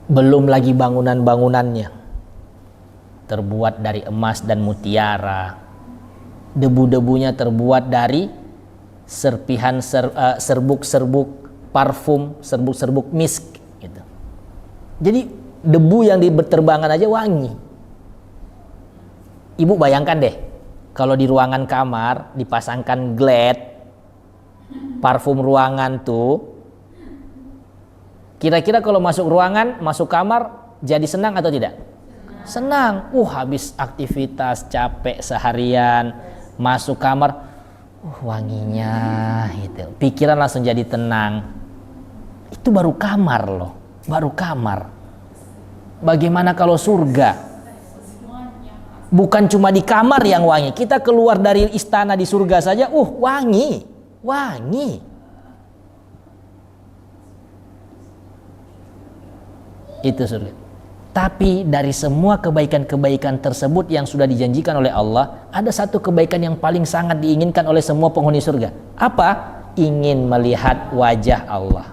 Belum lagi bangunan-bangunannya terbuat dari emas dan mutiara. Debu-debunya terbuat dari serpihan serbuk-serbuk parfum, serbuk-serbuk misk gitu. Jadi debu yang berterbangan aja wangi. Ibu bayangkan deh, kalau di ruangan kamar dipasangkan Glad, parfum ruangan tuh, kira-kira kalau masuk ruangan, masuk kamar, jadi senang atau tidak? Senang. Habis aktivitas capek seharian, masuk kamar, wanginya gitu. Pikiran langsung jadi tenang. Itu baru kamar loh, baru kamar. Bagaimana kalau surga? Bukan cuma di kamar yang wangi. Kita keluar dari istana di surga saja, wangi, wangi. Itu surga. Tapi dari semua kebaikan-kebaikan tersebut yang sudah dijanjikan oleh Allah, ada satu kebaikan yang paling sangat diinginkan oleh semua penghuni surga. Apa? Ingin melihat wajah Allah.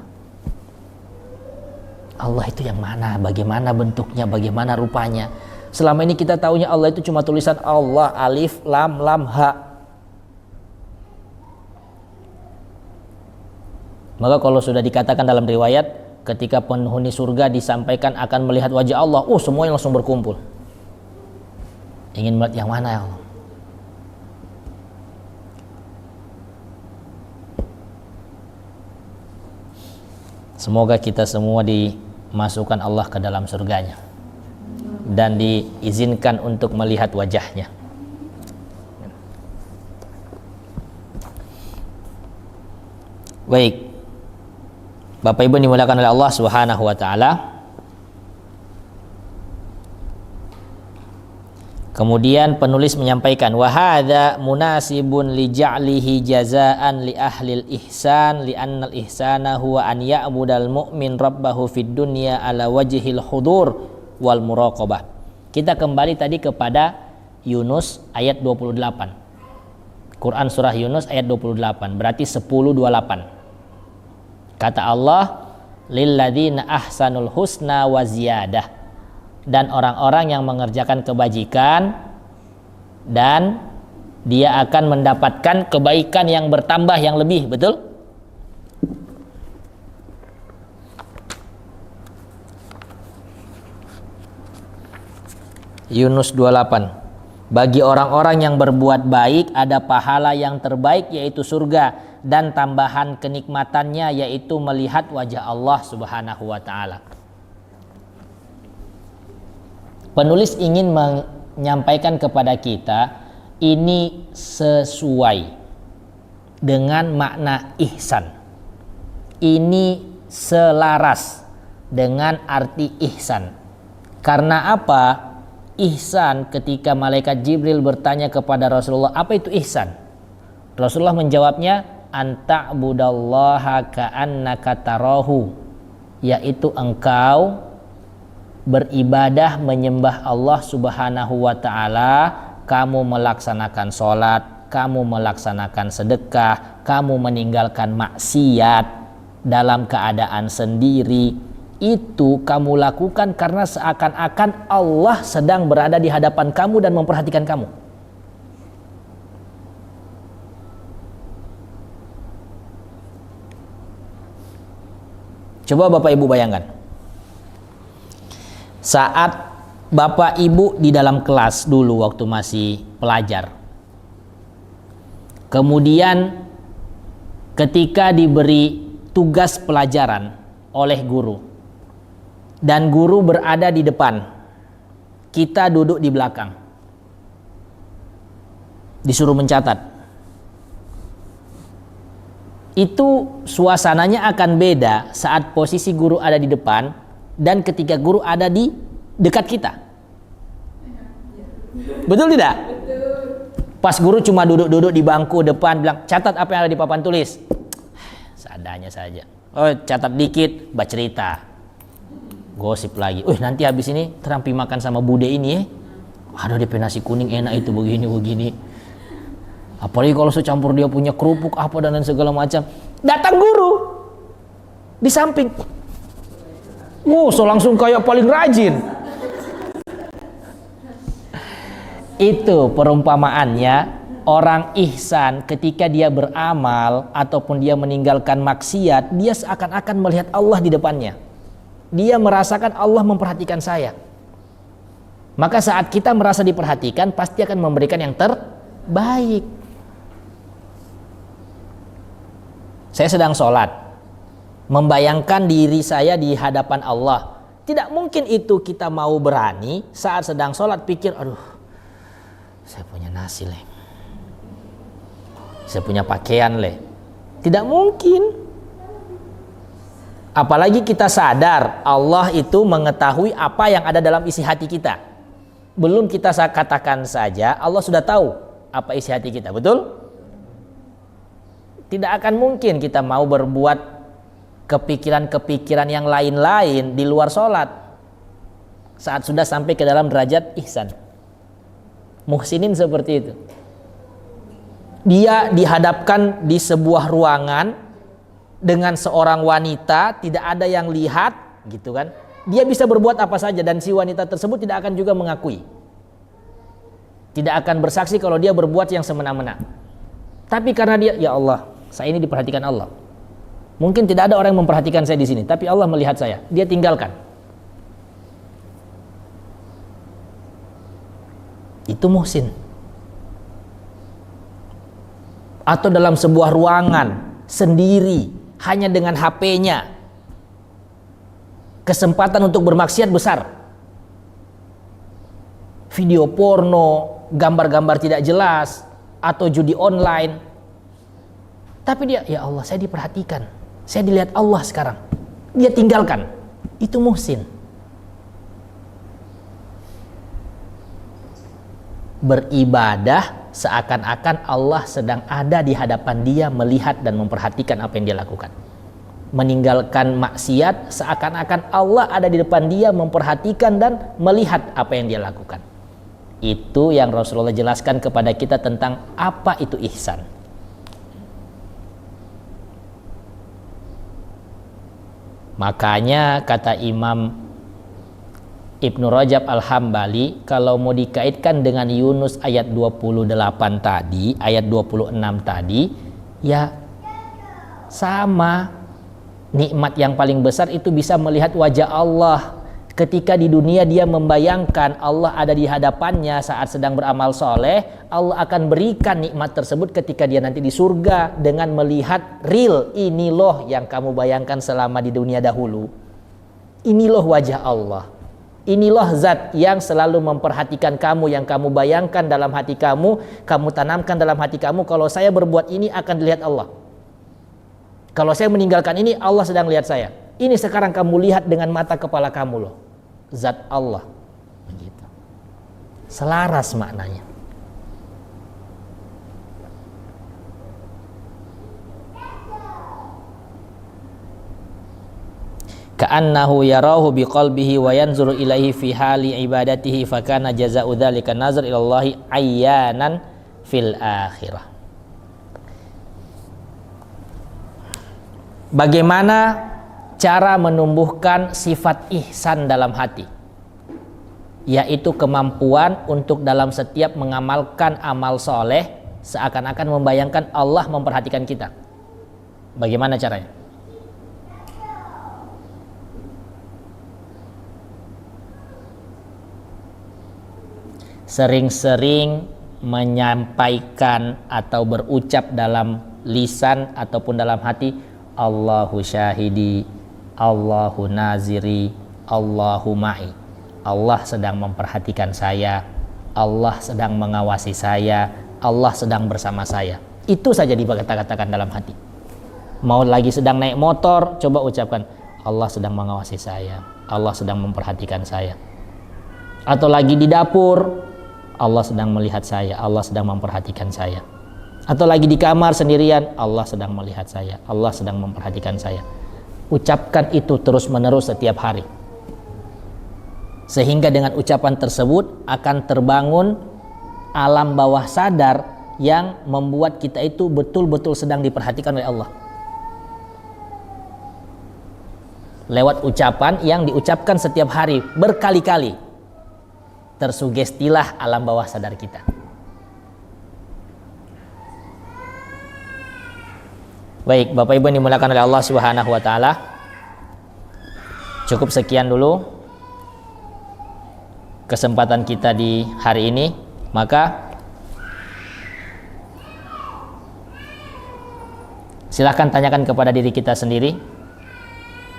Allah itu yang mana? Bagaimana bentuknya? Bagaimana rupanya? Selama ini kita taunya Allah itu cuma tulisan Allah, alif, lam, lam, ha. Maka kalau sudah dikatakan dalam riwayat, ketika penghuni surga disampaikan akan melihat wajah Allah, semuanya langsung berkumpul. Ingin melihat yang mana ya Allah? Semoga kita semua dimasukkan Allah ke dalam surganya dan diizinkan untuk melihat wajahnya. Baik, Bapak Ibu dimuliakan oleh Allah Subhanahu wa taala. Kemudian penulis menyampaikan, wa hadza munasibun li ja'lihi jazaan li ahlil ihsan li annal ihsana huwa an ya'budal mu'min rabbahu fid dunya ala wajhil hudur wal muraqabah. Kita kembali tadi kepada Yunus ayat 28. Quran surah Yunus ayat 28, berarti 10:28. Kata Allah, lilladzina ahsanul husna wa ziyadah. Dan orang-orang yang mengerjakan kebajikan dan dia akan mendapatkan kebaikan yang bertambah yang lebih, betul? Yunus 28. Bagi orang-orang yang berbuat baik ada pahala yang terbaik yaitu surga dan tambahan kenikmatannya yaitu melihat wajah Allah Subhanahu wa taala. Penulis ingin menyampaikan kepada kita ini sesuai dengan makna ihsan. Ini selaras dengan arti ihsan. Karena apa? Ihsan, ketika malaikat Jibril bertanya kepada Rasulullah, apa itu ihsan? Rasulullah menjawabnya, anta'budallaha ka'annaka tarahu, yaitu engkau beribadah menyembah Allah Subhanahu wa taala, kamu melaksanakan sholat, kamu melaksanakan sedekah, kamu meninggalkan maksiat dalam keadaan sendiri, itu kamu lakukan karena seakan-akan Allah sedang berada di hadapan kamu dan memperhatikan kamu. Coba Bapak Ibu bayangkan, saat Bapak Ibu di dalam kelas dulu waktu masih pelajar, kemudian ketika diberi tugas pelajaran oleh guru dan guru berada di depan, kita duduk di belakang, disuruh mencatat, itu suasananya akan beda saat posisi guru ada di depan dan ketika guru ada di dekat kita. Betul tidak? Betul. Pas guru cuma duduk-duduk di bangku depan bilang, catat apa yang ada di papan tulis. Seadanya saja. Catat dikit, baca cerita. Gosip lagi. Nanti habis ini terampi makan sama bude ini ya. Ada DP nasi kuning enak itu begini. Apalagi kalau secampur dia punya kerupuk apa dan lain segala macam. Datang guru di samping. Wow, so langsung kayak paling rajin. Itu perumpamaannya orang ihsan ketika dia beramal ataupun dia meninggalkan maksiat, dia seakan-akan melihat Allah di depannya. Dia merasakan Allah memperhatikan saya. Maka saat kita merasa diperhatikan, pasti akan memberikan yang terbaik. Saya sedang sholat, membayangkan diri saya di hadapan Allah. Tidak mungkin itu kita mau berani saat sedang sholat pikir, aduh, saya punya nasi leh, saya punya pakaian leh. Tidak mungkin. Apalagi kita sadar Allah itu mengetahui apa yang ada dalam isi hati kita. Belum kita katakan saja Allah sudah tahu apa isi hati kita, betul? Tidak akan mungkin kita mau berbuat kepikiran-kepikiran yang lain-lain di luar sholat saat sudah sampai ke dalam derajat ihsan. Muhsinin seperti itu. Dia dihadapkan di sebuah ruangan dengan seorang wanita, tidak ada yang lihat, gitu kan? Dia bisa berbuat apa saja dan si wanita tersebut tidak akan juga mengakui. Tidak akan bersaksi kalau dia berbuat yang semena-mena. Tapi karena dia, ya Allah, saya ini diperhatikan Allah. Mungkin tidak ada orang yang memperhatikan saya di sini, tapi Allah melihat saya. Dia tinggalkan. Itu muhsin. Atau dalam sebuah ruangan sendiri, hanya dengan HP-nya, kesempatan untuk bermaksiat besar. Video porno, gambar-gambar tidak jelas, atau judi online. Tapi dia, ya Allah, saya diperhatikan, saya dilihat Allah sekarang. Dia tinggalkan. Itu muhsin. Beribadah seakan-akan Allah sedang ada di hadapan dia, melihat dan memperhatikan apa yang dia lakukan. Meninggalkan maksiat seakan-akan Allah ada di depan dia, memperhatikan dan melihat apa yang dia lakukan. Itu yang Rasulullah jelaskan kepada kita tentang apa itu ihsan. Makanya kata Imam Ibnu Rajab Al-Hambali, kalau mau dikaitkan dengan Yunus ayat 28 tadi, ayat 26 tadi, ya sama. Nikmat yang paling besar itu bisa melihat wajah Allah. Ketika di dunia dia membayangkan Allah ada di hadapannya saat sedang beramal soleh, Allah akan berikan nikmat tersebut ketika dia nanti di surga dengan melihat real, ini loh yang kamu bayangkan selama di dunia dahulu. Ini loh wajah Allah. Inilah zat yang selalu memperhatikan kamu, yang kamu bayangkan dalam hati kamu tanamkan dalam hati kamu, kalau saya berbuat ini akan dilihat Allah. Kalau saya meninggalkan ini, Allah sedang lihat saya. Ini sekarang kamu lihat dengan mata kepala kamu loh. Zat Allah. Begitu. Selaras maknanya. Ka'annahu yarahu biqalbihi wa yanzuru ilaihi fi hali ibadatihi fakana jaza'u dzalika nazar ilallahi ayyanan fil akhirah. Bagaimana cara menumbuhkan sifat ihsan dalam hati? Yaitu kemampuan untuk dalam setiap mengamalkan amal soleh seakan-akan membayangkan Allah memperhatikan kita. Bagaimana caranya? Sering-sering menyampaikan atau berucap dalam lisan ataupun dalam hati, Allahu syahidi, Allahu naziri, Allahu ma'i. Allah sedang memperhatikan saya, Allah sedang mengawasi saya, Allah sedang bersama saya. Itu saja dikata-katakan dalam hati. Mau lagi sedang naik motor, coba ucapkan, Allah sedang mengawasi saya, Allah sedang memperhatikan saya. Atau lagi di dapur, Allah sedang melihat saya, Allah sedang memperhatikan saya. Atau lagi di kamar sendirian, Allah sedang melihat saya, Allah sedang memperhatikan saya. Ucapkan itu terus menerus setiap hari. Sehingga dengan ucapan tersebut akan terbangun alam bawah sadar yang membuat kita itu betul-betul sedang diperhatikan oleh Allah. Lewat ucapan yang diucapkan setiap hari berkali-kali, tersugestilah alam bawah sadar kita. Baik, Bapak Ibu yang dimuliakan oleh Allah Subhanahu wa taala. Cukup sekian dulu kesempatan kita di hari ini. Maka silahkan tanyakan kepada diri kita sendiri,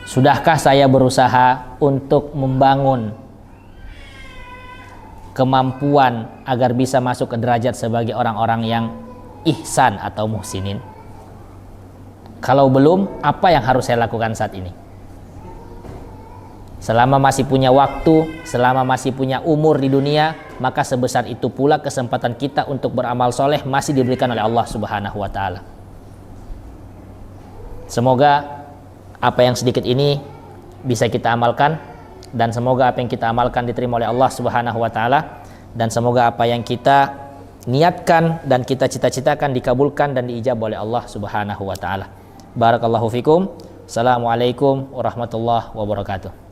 sudahkah saya berusaha untuk membangun kemampuan agar bisa masuk ke derajat sebagai orang-orang yang ihsan atau muhsinin? Kalau belum, apa yang harus saya lakukan saat ini? Selama masih punya waktu, selama masih punya umur di dunia, maka sebesar itu pula kesempatan kita untuk beramal soleh masih diberikan oleh Allah Subhanahu wa taala. Semoga apa yang sedikit ini bisa kita amalkan, dan semoga apa yang kita amalkan diterima oleh Allah Subhanahu wa taala, dan semoga apa yang kita niatkan dan kita cita-citakan dikabulkan dan diijabah oleh Allah Subhanahu wa taala. Barakallahu fikum. Assalamualaikum warahmatullahi wabarakatuh.